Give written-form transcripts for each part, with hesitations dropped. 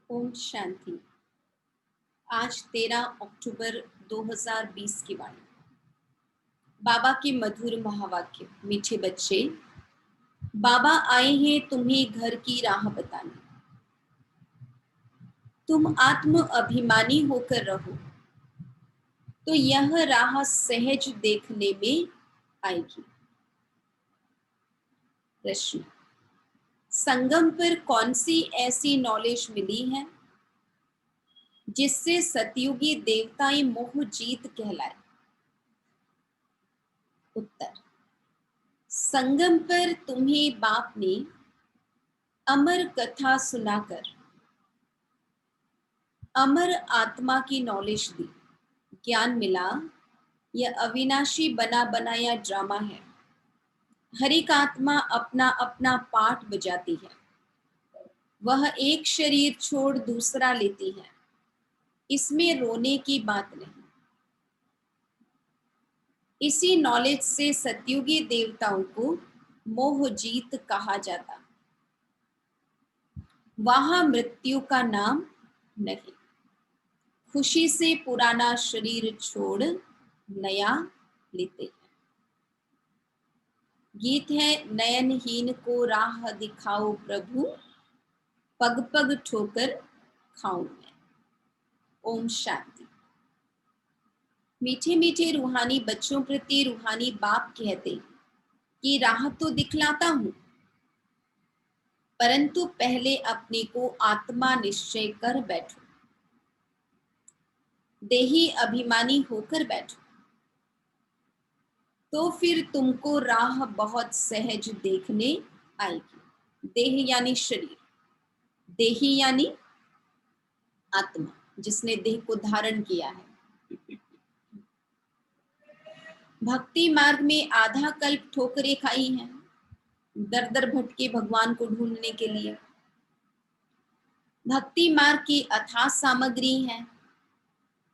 ओम शांति। आज 13 अक्टूबर 2020 की वाणी। बाबा के मधुर महावाक्य। मीठे बच्चे, बाबा आए हैं तुम्हें घर की राह बताने। तुम आत्म अभिमानी होकर रहो तो यह राह सहज देखने में आएगी। प्रश्न, संगम पर कौन सी ऐसी नॉलेज मिली है जिससे सतयुगी देवताएं मोह जीत कहलाए? उत्तर, संगम पर तुम्हें बाप ने अमर कथा सुनाकर अमर आत्मा की नॉलेज दी। ज्ञान मिला यह अविनाशी बना बनाया ड्रामा है। हर एक आत्मा अपना अपना पार्ट बजाती है। वह एक शरीर छोड़ दूसरा लेती है। इसमें रोने की बात नहीं। इसी नॉलेज से सतयुगी देवताओं को मोह जीत कहा जाता। वहां मृत्यु का नाम नहीं। खुशी से पुराना शरीर छोड़ नया लेते हैं। गीत है, नयनहीन को राह दिखाओ प्रभु, पग पग ठोकर खाऊं मैं। ओम शांति। मीठे मीठे रूहानी बच्चों प्रति रूहानी बाप कहते कि राह तो दिखलाता हूं, परंतु पहले अपने को आत्मा निश्चय कर बैठो, देही अभिमानी होकर बैठो, तो फिर तुमको राह बहुत सहज देखने आएगी। देह यानी शरीर, देही यानी आत्मा, जिसने देह को धारण किया है। भक्ति मार्ग में आधा कल्प ठोकरें खाई हैं, दर दर भटके भगवान को ढूंढने के लिए। भक्ति मार्ग की अथाह सामग्री है।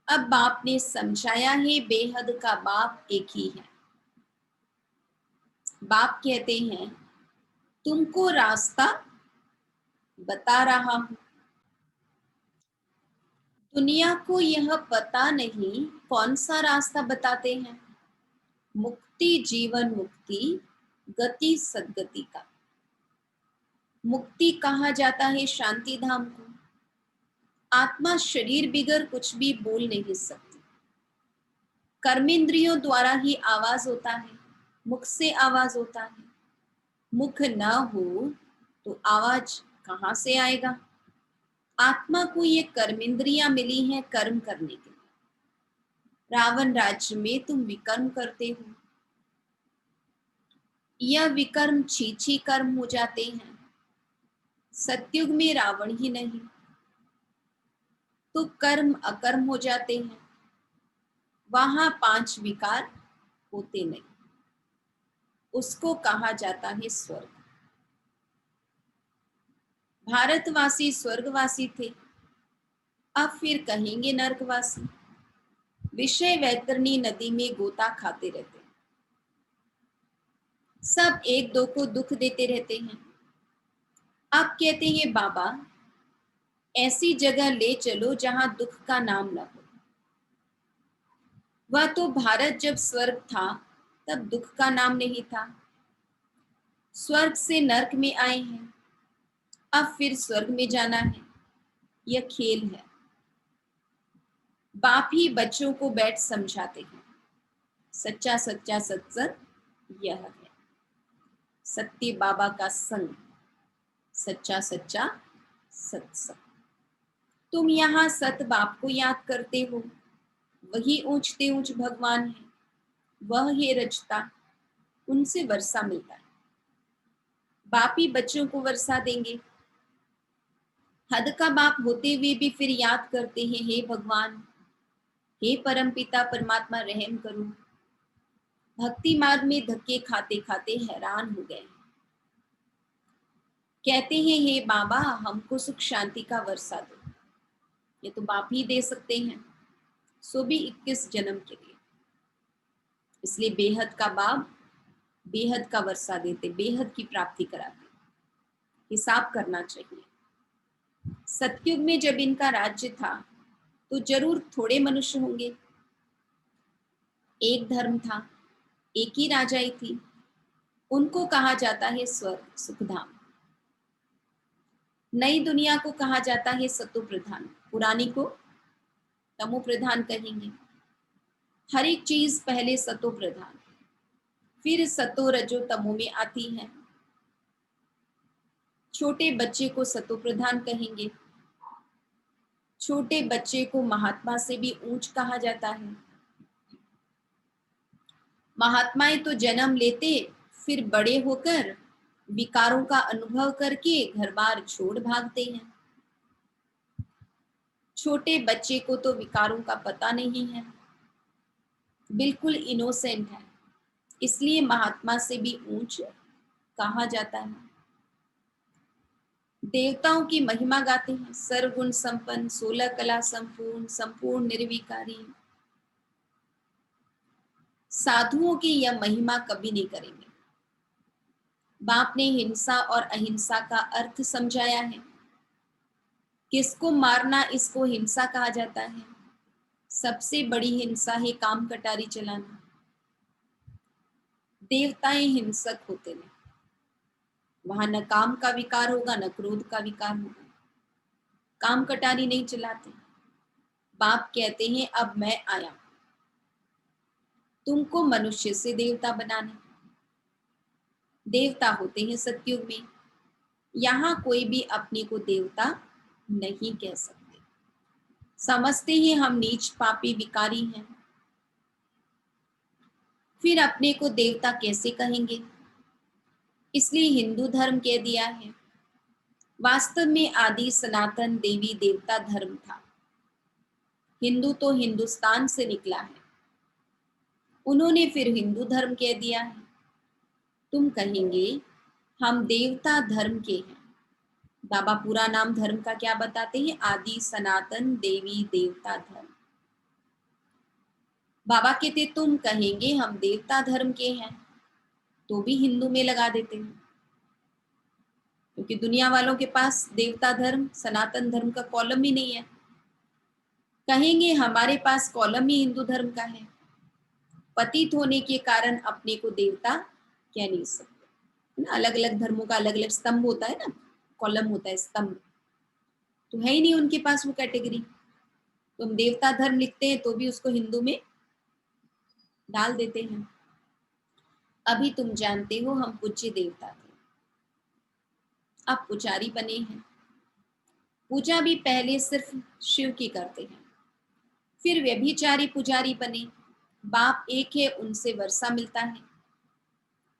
अब बाप ने समझाया है बेहद का बाप एक ही है। बाप कहते हैं तुमको रास्ता बता रहा हूं। दुनिया को यह पता नहीं कौन सा रास्ता बताते हैं। मुक्ति, जीवन मुक्ति, गति सदगति का। मुक्ति कहा जाता है शांति धाम को। आत्मा शरीर बिगर कुछ भी बोल नहीं सकती। कर्मेंद्रियों द्वारा ही आवाज होता है, मुख से आवाज होता है। मुख न हो तो आवाज कहां से आएगा? आत्मा को ये कर्मेंद्रियां मिली हैं कर्म करने के लिए। रावण राज्य में तुम विकर्म करते हो। यह विकर्म छीछी कर्म हो जाते हैं। सतयुग में रावण ही नहीं तो कर्म अकर्म हो जाते हैं। वहां 5 विकार होते नहीं। उसको कहा जाता है स्वर्ग। भारतवासी स्वर्गवासी थे, अब फिर कहेंगे नरकवासी। विषय वैतरणी नदी में गोता खाते रहते हैं। सब एक दो को दुख देते रहते हैं। आप कहते हैं बाबा ऐसी जगह ले चलो जहां दुख का नाम न हो। वह तो भारत जब स्वर्ग था तब दुख का नाम नहीं था। स्वर्ग से नर्क में आए हैं, अब फिर स्वर्ग में जाना है। यह खेल है। बाप ही बच्चों को बैठ समझाते हैं। सच्चा सच्चा सत्संग यह है। सत्य बाबा का संग, सच्चा सच्चा सत्संग। तुम यहाँ सत बाप को याद करते हो, वही ऊंचते ऊंच भगवान है। वह है रचता, उनसे वर्षा मिलता है। बाप ही बच्चों को वर्षा देंगे। हद का बाप होते हुए भी फिर याद करते हैं, हे भगवान, हे परमपिता परमात्मा रहम करो। भक्ति मार्ग में धक्के खाते खाते हैरान हो गए। कहते हैं हे बाबा हमको सुख शांति का वर्षा दो। ये तो बाप ही दे सकते हैं, सो भी 21 जन्म के लिए। इसलिए बेहद का बाप बेहद का वर्षा देते, बेहद की प्राप्ति कराते। हिसाब करना चाहिए। सतयुग में जब इनका राज्य था तो जरूर थोड़े मनुष्य होंगे। एक धर्म था, एक ही राजाई थी। उनको कहा जाता है स्वर्ग सुखधाम। नई दुनिया को कहा जाता है सतो प्रधान, पुरानी को तमो प्रधान कहेंगे। हर एक चीज पहले सतो प्रधान, फिर सतो रजो तमो में आती है। छोटे बच्चे को सतो प्रधान कहेंगे। छोटे बच्चे को महात्मा से भी ऊंच कहा जाता है। महात्माएं तो जन्म लेते फिर बड़े होकर विकारों का अनुभव करके घर बार छोड़ भागते हैं। छोटे बच्चे को तो विकारों का पता नहीं है, बिल्कुल इनोसेंट है, इसलिए महात्मा से भी ऊंच कहा जाता है। देवताओं की महिमा गाते हैं, सर्वगुण संपन्न, 16 कला संपूर्ण, संपूर्ण निर्विकारी। साधुओं की यह महिमा कभी नहीं करेंगे। बाप ने हिंसा और अहिंसा का अर्थ समझाया है। किसको मारना, इसको हिंसा कहा जाता है। सबसे बड़ी हिंसा है काम कटारी चलाना। देवताएं हिंसक होते नहीं, वहां न काम का विकार होगा न क्रोध का विकार होगा। काम कटारी नहीं चलाते। बाप कहते हैं अब मैं आया तुमको मनुष्य से देवता बनाने। देवता होते हैं सतयुग में। यहाँ कोई भी अपने को देवता नहीं कह सकते। समझते हैं हम नीच पापी विकारी हैं, फिर अपने को देवता कैसे कहेंगे? इसलिए हिंदू धर्म कह दिया है। वास्तव में आदि सनातन देवी देवता धर्म था। हिंदू तो हिंदुस्तान से निकला है, उन्होंने फिर हिंदू धर्म कह दिया है। तुम कहेंगे हम देवता धर्म के हैं। बाबा पूरा नाम धर्म का क्या बताते हैं? आदि सनातन देवी देवता धर्म। बाबा कहते तुम कहेंगे हम देवता धर्म के हैं, तो भी हिंदू में लगा देते हैं, क्योंकि दुनिया वालों के पास देवता धर्म सनातन धर्म का कॉलम ही नहीं है। कहेंगे हमारे पास कॉलम ही हिंदू धर्म का है। पतित होने के कारण अपने को देवता कह नहीं सकते ना। अलग अलग धर्मों का अलग अलग स्तंभ होता है ना, कॉलम होता है, स्तंभ तो है ही नहीं उनके पास वो कैटेगरी। तो हम देवता धर्म लिखते हैं तो भी उसको हिंदू में डाल देते हैं। अभी तुम जानते हो हम पूज्य देवता थे, अब पुजारी बने हैं। पूजा भी पहले सिर्फ शिव की करते हैं, फिर व्यभिचारी पुजारी बने। बाप एक है, उनसे वर्षा मिलता है।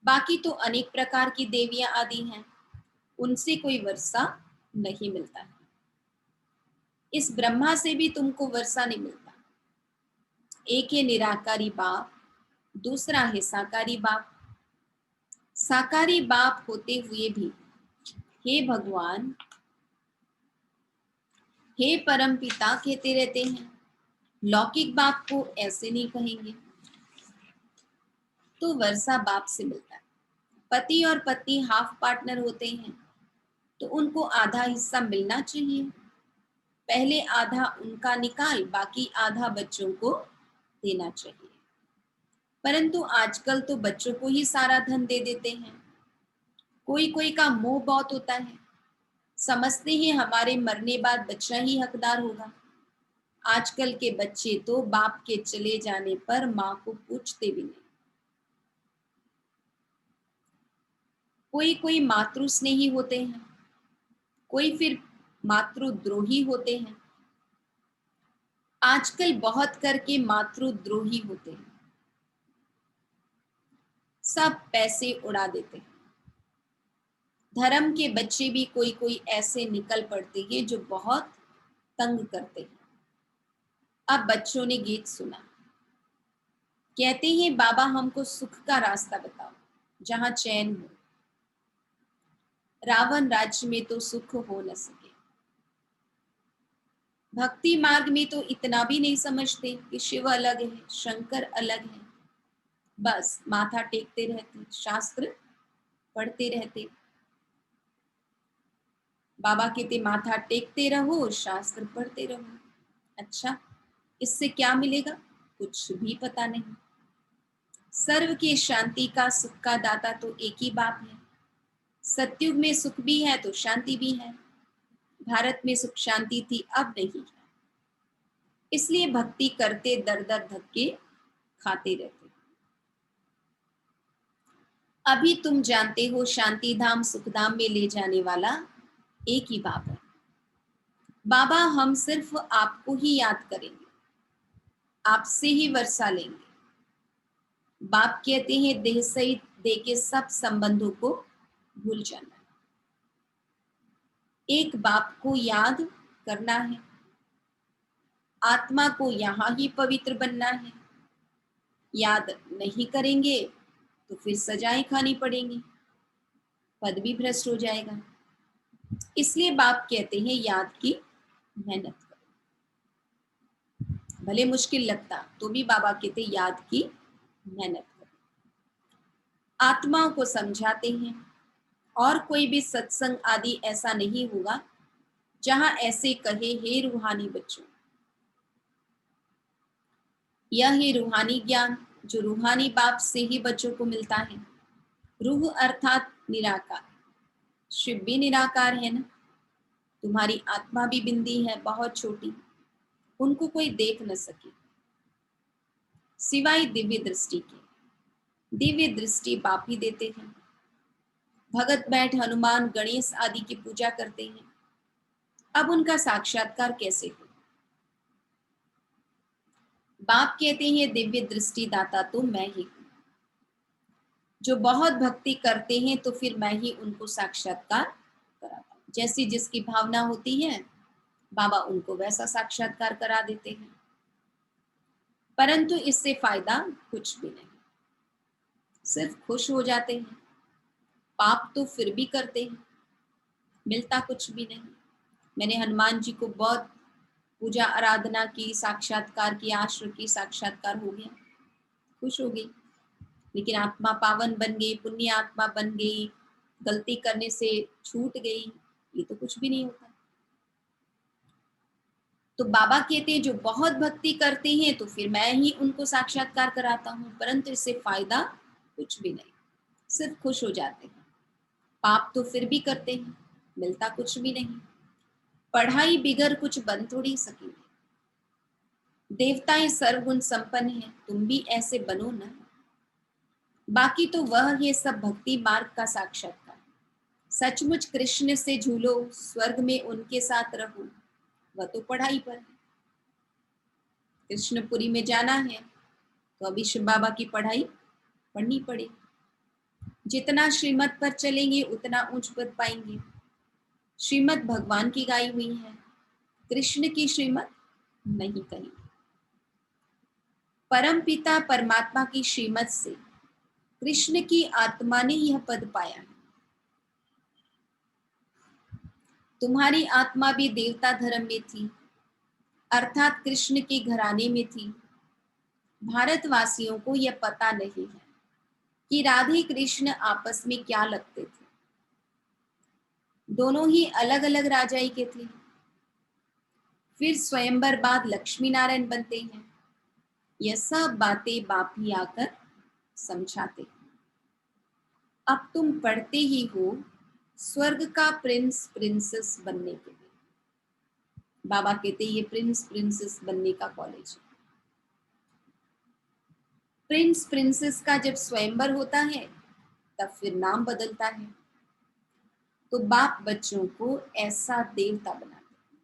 बाकी तो अनेक प्रकार की देवियां आदि हैं, उनसे कोई वर्षा नहीं मिलता है। इस ब्रह्मा से भी तुमको वर्षा नहीं मिलता। एक है निराकारी बाप, दूसरा है साकारी बाप। साकारी बाप होते हुए भी हे भगवान, हे परम पिता कहते रहते हैं। लौकिक बाप को ऐसे नहीं कहेंगे। तो वर्षा बाप से मिलता है। पति और पत्नी हाफ पार्टनर होते हैं तो उनको आधा हिस्सा मिलना चाहिए। पहले आधा उनका निकाल, बाकी आधा बच्चों को देना चाहिए। परंतु आजकल तो बच्चों को ही सारा धन दे देते हैं। कोई कोई का मोह बहुत होता है, समझते हैं हमारे मरने बाद बच्चा ही हकदार होगा। आजकल के बच्चे तो बाप के चले जाने पर माँ को पूछते भी नहीं। कोई कोई मातृ स्नेही होते हैं, कोई फिर मातृद्रोही होते हैं। आजकल बहुत करके मातृद्रोही होते हैं, सब पैसे उड़ा देते हैं। धर्म के बच्चे भी कोई कोई ऐसे निकल पड़ते हैं जो बहुत तंग करते हैं। अब बच्चों ने गीत सुना, कहते हैं बाबा हमको सुख का रास्ता बताओ जहां चैन हो। रावण राज्य में तो सुख हो न सके। भक्ति मार्ग में तो इतना भी नहीं समझते कि शिव अलग है, शंकर अलग है। बस माथा टेकते रहते, शास्त्र पढ़ते रहते। बाबा कहते माथा टेकते रहो, शास्त्र पढ़ते रहो। अच्छा, इससे क्या मिलेगा? कुछ भी पता नहीं। सर्व की शांति का, सुख का दाता तो एक ही बाप है। सतयुग में सुख भी है तो शांति भी है। भारत में सुख शांति थी, अब नहीं है। इसलिए भक्ति करते दर दर धक्के खाते रहते। अभी तुम जानते हो शांति धाम सुख धाम में ले जाने वाला एक ही बाप है। बाबा हम सिर्फ आपको ही याद करेंगे, आपसे ही वर्षा लेंगे। बाप कहते हैं देह सहित देह के सब संबंधों को भूल जाना। एक बाप को याद करना है, आत्मा को यहाँ ही पवित्र बनना है। याद नहीं करेंगे तो फिर सजाएं खानी पड़ेंगी, पद भी भ्रष्ट हो जाएगा। इसलिए बाप कहते हैं याद की मेहनत करो। भले मुश्किल लगता तो भी बाबा कहते याद की मेहनत करो। आत्माओं को समझाते हैं और कोई भी सत्संग आदि ऐसा नहीं होगा जहां ऐसे कहे हे रूहानी बच्चों। यह है रूहानी ज्ञान जो रूहानी बाप से ही बच्चों को मिलता है। रूह अर्थात निराकार, शिव भी निराकार है ना। तुम्हारी आत्मा भी बिंदी है, बहुत छोटी, उनको कोई देख न सके सिवाय दिव्य दृष्टि के। दिव्य दृष्टि बाप ही देते हैं। भगत बैठ हनुमान गणेश आदि की पूजा करते हैं, अब उनका साक्षात्कार कैसे हो? बाप कहते हैं दिव्य दृष्टि दाता तो मैं ही हूं। जो बहुत भक्ति करते हैं तो फिर मैं ही उनको साक्षात्कार कराता हूं। जैसी जिसकी भावना होती है बाबा उनको वैसा साक्षात्कार करा देते हैं, परंतु इससे फायदा कुछ भी नहीं, सिर्फ खुश हो जाते हैं। पाप तो फिर भी करते हैं, मिलता कुछ भी नहीं। मैंने हनुमान जी को बहुत पूजा आराधना की, साक्षात्कार की, आश्रय की, साक्षात्कार हो गया, खुश हो गई। लेकिन आत्मा पावन बन गई, पुण्य आत्मा बन गई, गलती करने से छूट गई, ये तो कुछ भी नहीं होता। तो बाबा कहते हैं जो बहुत भक्ति करते हैं तो फिर मैं ही उनको साक्षात्कार कराता हूँ, परंतु इससे फायदा कुछ भी नहीं, सिर्फ खुश हो जाते हैं। पाप तो फिर भी करते हैं, मिलता कुछ भी नहीं। पढ़ाई बिगर कुछ बन थोड़ी सकेंगे। देवताएं सर्वगुण संपन्न हैं, तुम भी ऐसे बनो ना। बाकी तो वह है सब भक्ति मार्ग का साक्षात्कार। सचमुच कृष्ण से झूलो, स्वर्ग में उनके साथ रहो, वह तो पढ़ाई पर है। कृष्णपुरी में जाना है तो अभी शिव बाबा की पढ़ाई पढ़नी पड़ेगी। जितना श्रीमत पर चलेंगे उतना ऊंच पद पाएंगे। श्रीमत भगवान की गाई हुई है, कृष्ण की श्रीमत नहीं कही। परम पिता परमात्मा की श्रीमत से कृष्ण की आत्मा ने यह पद पाया है। तुम्हारी आत्मा भी देवता धर्म में थी, अर्थात कृष्ण के घराने में थी। भारतवासियों को यह पता नहीं है कि राधे कृष्ण आपस में क्या लगते थे। दोनों ही अलग अलग राजाई के थे। फिर स्वयंवर बाद लक्ष्मी नारायण बनते हैं। यह सब बातें बाप ही आकर समझाते हैं। अब तुम पढ़ते ही हो स्वर्ग का प्रिंस प्रिंसेस बनने के लिए। बाबा कहते ये प्रिंस प्रिंसेस बनने का कॉलेज है। प्रिंस प्रिंसेस का जब स्वयंवर होता है तब फिर नाम बदलता है। तो बाप बच्चों को ऐसा देवता बनाते हैं।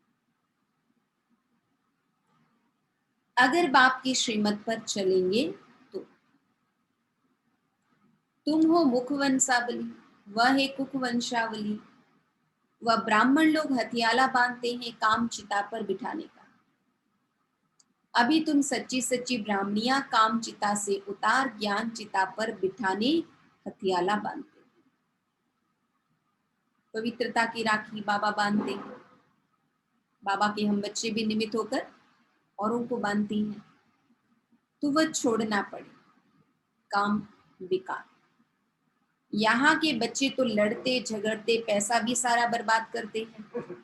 अगर बाप की श्रीमत पर चलेंगे तो तुम हो मुख वंशावली, वह है कुक वंशावली। वह ब्राह्मण लोग हथियाला बांधते हैं काम चिता पर बिठाने का। अभी तुम सच्ची सच्ची ब्राह्मणियां काम चिता से उतार ज्ञान चिता पर बिठाने हथियाला बांधते हैं। पवित्रता की राखी बाबा बांधते हैं। बाबा के हम बच्चे भी निमित्त होकर औरों को बांधती हैं, तो वह छोड़ना पड़े काम विकार। यहाँ के बच्चे तो लड़ते झगड़ते पैसा भी सारा बर्बाद करते हैं।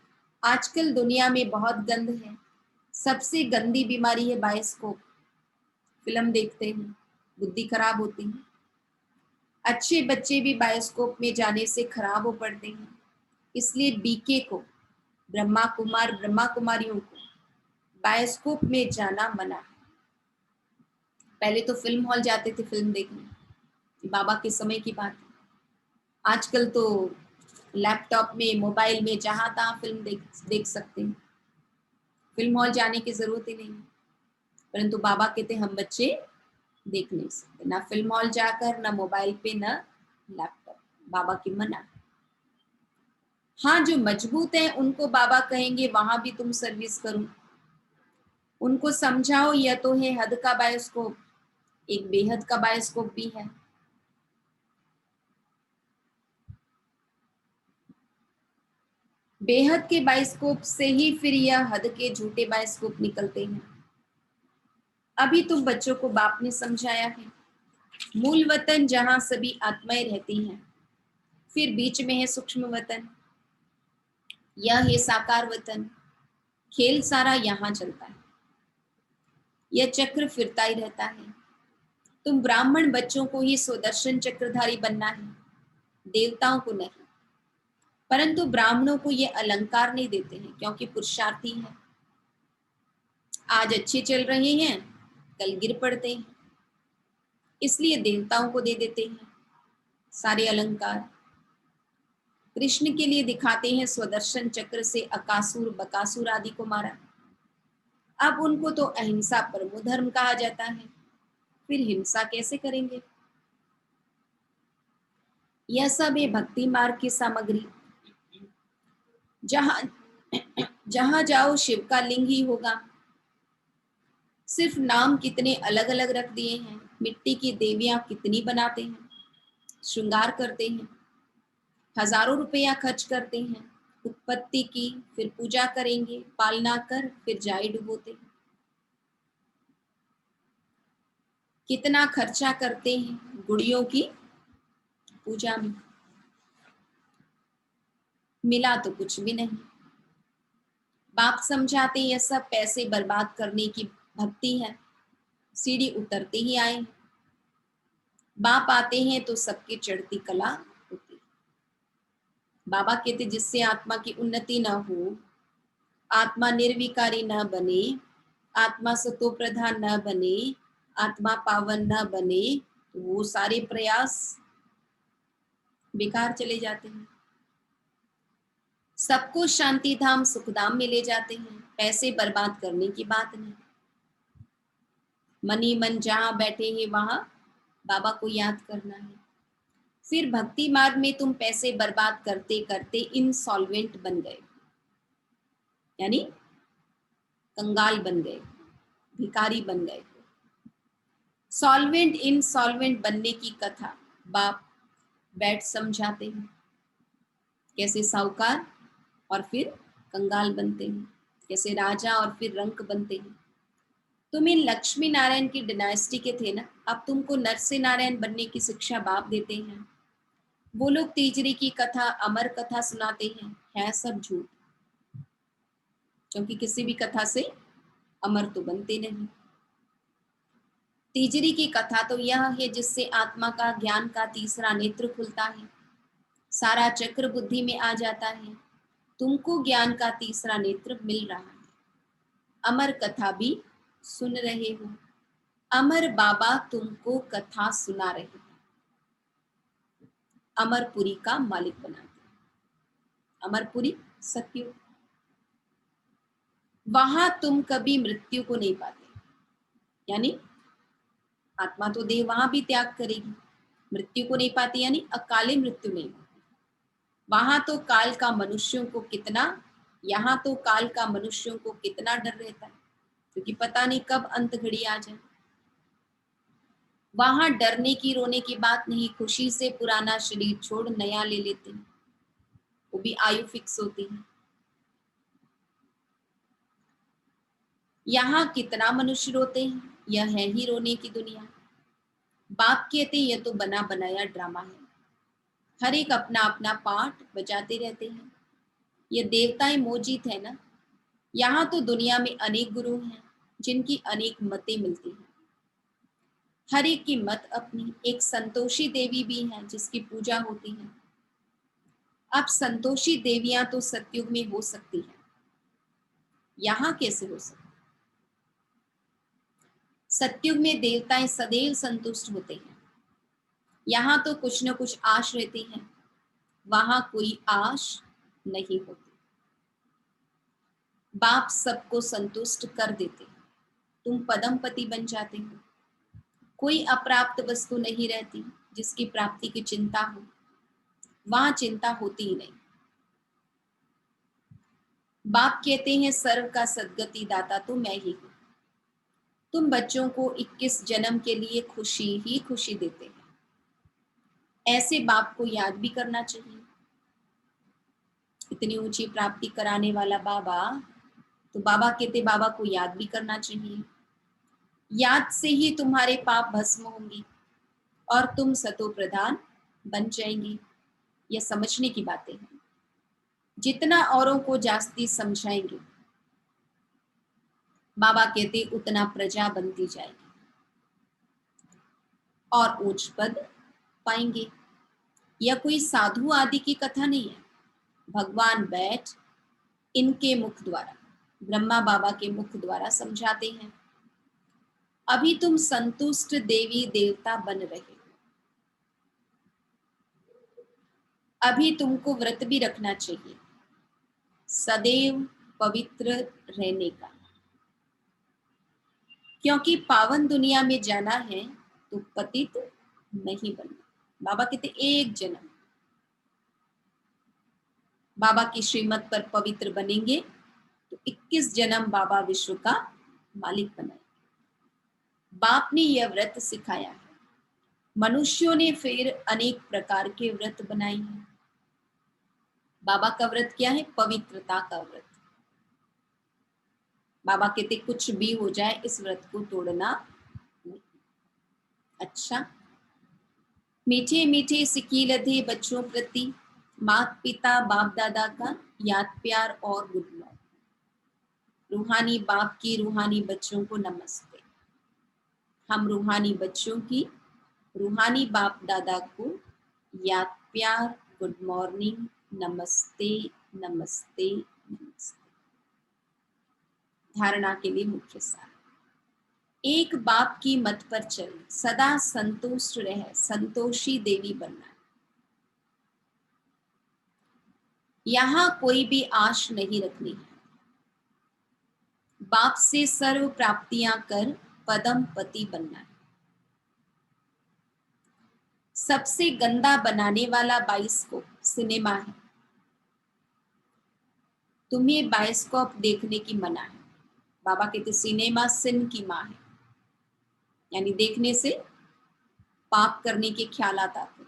आजकल दुनिया में बहुत गंद है, सबसे गंदी बीमारी है बायोस्कोप। फिल्म देखते हैं, बुद्धि खराब होती है। अच्छे बच्चे भी बायोस्कोप में जाने से खराब हो पड़ते हैं। इसलिए बीके को, ब्रह्मा कुमारियों को बायोस्कोप में जाना मना है। पहले तो फिल्म हॉल जाते थे फिल्म देखने, बाबा के समय की बात है। आजकल तो लैपटॉप में, मोबाइल में जहां तहां फिल्म देख सकते हैं। फिल्म हॉल जाने की जरूरत ही नहीं। परंतु बाबा कहते हम बच्चे देख नहीं सकते, ना फिल्म हॉल जाकर, ना मोबाइल पे, ना लैपटॉप। बाबा की मना। हाँ, जो मजबूत है उनको बाबा कहेंगे वहां भी तुम सर्विस करो। उनको समझाओ यह तो है हद का बायोस्कोप, एक बेहद का बायोस्कोप भी है। बेहद के बायोस्कोप से ही फिर यह हद के झूठे बायोस्कोप निकलते हैं। अभी तुम बच्चों को बाप ने समझाया है, मूल वतन जहां सभी आत्माएं रहती हैं, फिर बीच में है सूक्ष्म वतन, यह है साकार वतन। खेल सारा यहाँ चलता है, यह चक्र फिरता ही रहता है। तुम ब्राह्मण बच्चों को ही सुदर्शन चक्रधारी बनना है, देवताओं को नहीं। परंतु ब्राह्मणों को ये अलंकार नहीं देते हैं क्योंकि पुरुषार्थी है। आज अच्छे चल रहे हैं, कल गिर पड़ते हैं, इसलिए देवताओं को दे देते हैं सारे अलंकार। कृष्ण के लिए दिखाते हैं स्वदर्शन चक्र से अकासुर बकासुर आदि को मारा। अब उनको तो अहिंसा परमो धर्म कहा जाता है, फिर हिंसा कैसे करेंगे? यह सब है भक्ति मार्ग की सामग्री। जहां जहां जाओ शिव का लिंग ही होगा। सिर्फ नाम कितने अलग अलग रख दिए हैं, मिट्टी की देवियां कितनी बनाते हैं, श्रृंगार करते हैं, हजारों रुपया खर्च करते हैं उत्पत्ति की, फिर पूजा करेंगे, पालना कर फिर जाई डुबोते हैं। कितना खर्चा करते हैं गुड़ियों की पूजा में, मिला तो कुछ भी नहीं। बाप समझाते यह सब पैसे बर्बाद करने की भक्ति है, सीढ़ी उतरते ही आए। बाप आते हैं तो सबकी चढ़ती कला होती है। बाबा कहते जिससे आत्मा की उन्नति न हो, आत्मा निर्विकारी न बने, आत्मा सतो प्रधान न बने, आत्मा पावन न बने, तो वो सारे प्रयास बेकार चले जाते हैं। सबको शांति धाम सुख धाम में ले जाते हैं, पैसे बर्बाद करने की बात नहीं। मनी मन जहां बैठे हैं वहां बाबा को याद करना है। फिर भक्ति मार्ग में तुम पैसे बर्बाद करते करते इनसॉल्वेंट बन गए, यानी कंगाल बन गए, भिखारी बन गए। सॉल्वेंट इनसॉल्वेंट बनने की कथा बाप बैठ समझाते हैं, कैसे साहूकार और फिर कंगाल बनते हैं, कैसे राजा और फिर रंक बनते हैं। तुम इन लक्ष्मी नारायण की डायनेस्टी के थे ना, अब तुमको नर से नारायण बनने की शिक्षा बाप देते हैं। वो लोग तीजरी की कथा, अमर कथा सुनाते हैं, है सब झूठ, क्योंकि किसी भी कथा से अमर तो बनते नहीं। तीजरी की कथा तो यह है जिससे आत्मा का ज्ञान का तीसरा नेत्र खुलता है, सारा चक्र बुद्धि में आ जाता है। तुमको ज्ञान का तीसरा नेत्र मिल रहा है, अमर कथा भी सुन रहे हो। अमर बाबा तुमको कथा सुना रहे हैं, अमरपुरी का मालिक बनाते हैं। अमरपुरी सत्युग, वहां तुम कभी मृत्यु को नहीं पाते, यानी आत्मा तो देह वहां भी त्याग करेगी, मृत्यु को नहीं पाती, यानी अकाले मृत्यु नहीं होती। वहां तो काल का मनुष्यों को कितना, यहाँ तो काल का मनुष्यों को कितना डर रहता है, क्योंकि पता नहीं कब अंत घड़ी आ जाए। वहां डरने की रोने की बात नहीं, खुशी से पुराना शरीर छोड़ नया ले लेते हैं, वो भी आयु फिक्स होती है। यहाँ कितना मनुष्य रोते हैं, यह है ही रोने की दुनिया। बाप कहते यह तो बना बनाया ड्रामा है, हर एक अपना अपना पाठ बजाते रहते हैं। ये देवताएं मोजित है ना। यहाँ तो दुनिया में अनेक गुरु हैं जिनकी अनेक मतें मिलती हैं। हर एक की मत अपनी। एक संतोषी देवी भी है जिसकी पूजा होती है। अब संतोषी देवियां तो सतयुग में हो सकती हैं, यहाँ कैसे हो सकती? सतयुग में देवताएं सदैव संतुष्ट होते हैं। यहाँ तो कुछ न कुछ आश रहती है, वहां कोई आश नहीं होती। बाप सबको संतुष्ट कर देते हैं। तुम पदमपति बन जाते हो। कोई अप्राप्त वस्तु नहीं रहती जिसकी प्राप्ति की चिंता हो, वहां चिंता होती ही नहीं। बाप कहते हैं सर्व का सद्गति दाता तो मैं ही हूं। तुम बच्चों को 21 जन्म के लिए खुशी ही खुशी देते हैं। ऐसे बाप को याद भी करना चाहिए। इतनी ऊंची प्राप्ति कराने वाला बाबा, तो बाबा कहते बाबा को याद भी करना चाहिए। याद से ही तुम्हारे पाप भस्म होंगी और तुम सतो प्रधान बन जाएंगी। यह समझने की बातें हैं। जितना औरों को जास्ती समझाएंगे, बाबा कहते उतना प्रजा बनती जाएगी और उच्च पद पाएंगे। यह कोई साधु आदि की कथा नहीं है। भगवान बैठ इनके मुख द्वारा, ब्रह्मा बाबा के मुख द्वारा समझाते हैं। अभी तुम संतुष्ट देवी देवता बन रहे हो। अभी तुमको व्रत भी रखना चाहिए, सदैव पवित्र रहने का, क्योंकि पावन दुनिया में जाना है तो पतित नहीं बनना। बाबा कहते एक जन्म बाबा की श्रीमत पर पवित्र बनेंगे तो 21 जन्म बाबा विश्व का मालिक बनाएंगे। बाप ने यह व्रत सिखाया है। मनुष्यों ने फिर अनेक प्रकार के व्रत बनाए हैं। बाबा का व्रत क्या है? पवित्रता का व्रत। बाबा कहते कुछ भी हो जाए इस व्रत को तोड़ना नहीं। अच्छा, मीठे मीठे सिकीलधे बच्चों प्रति माता पिता बाप दादा का याद प्यार और गुड मॉर्निंग। रूहानी बाप की रूहानी बच्चों को नमस्ते। हम रूहानी बच्चों की रूहानी बाप दादा को याद प्यार, गुड मॉर्निंग, नमस्ते नमस्ते नमस्ते। धारणा के लिए मुख्य सार, एक बाप की मत पर चल, सदा संतुष्ट रह, संतोषी देवी बनना। यहां कोई भी आश नहीं रखनी है। बाप से सर्व प्राप्तियां कर पदम पति बनना है। सबसे गंदा बनाने वाला बाइस्कोप सिनेमा है। तुम्हें बाइस्कोप देखने की मना है। बाबा कहते सिनेमा सिन की माँ है, यानी देखने से पाप करने के ख्याल आते हैं।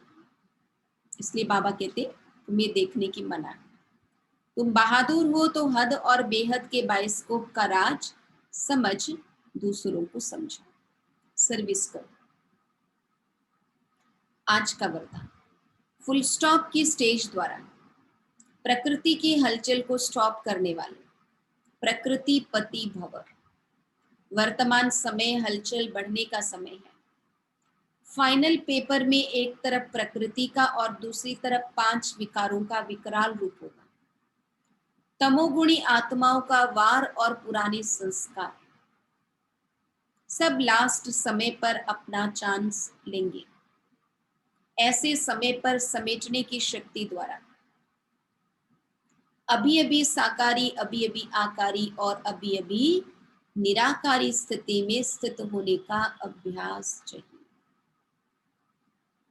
इसलिए बाबा कहते तुम्हें देखने की मना है। तुम बहादुर हो तो हद और बेहद के बाइस्कोप का राज समझ दूसरों को समझो, सर्विस करो। आज का वरदान, फुल स्टॉप की स्टेज द्वारा प्रकृति की हलचल को स्टॉप करने वाले प्रकृति पति भव। वर्तमान समय हलचल बढ़ने का समय है। फाइनल पेपर में एक तरफ प्रकृति का और दूसरी तरफ 5 विकारों का विकराल रूप होगा। तमोगुणी आत्माओं का वार और पुराने संस्कार सब लास्ट समय पर अपना चांस लेंगे। ऐसे समय पर समेटने की शक्ति द्वारा अभी अभी साकारी, अभी अभी आकारी और अभी अभी निराकारी स्थिति में स्थित होने का अभ्यास चाहिए।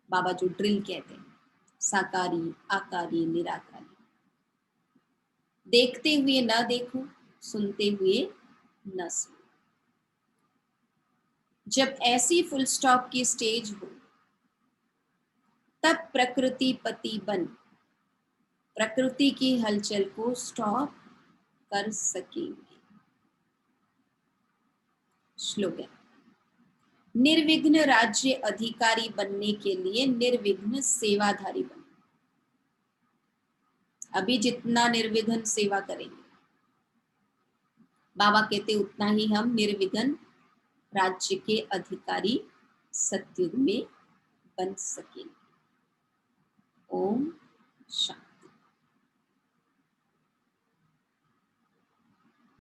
बाबा जो ड्रिल कहते हैं, साकारी, आकारी, निराकारी। देखते हुए न देखो, सुनते हुए न सुनो। जब ऐसी फुल स्टॉप की स्टेज हो तब प्रकृति पति बन प्रकृति की हलचल को स्टॉप कर सकेंगे। स्लोगन, निर्विघ्न राज्य अधिकारी बनने के लिए निर्विघ्न सेवाधारी बनो। अभी जितना निर्विघ्न सेवा करेंगे, बाबा कहते उतना ही हम निर्विघ्न राज्य के अधिकारी सत्युग में बन सकेंगे। ओम शांति।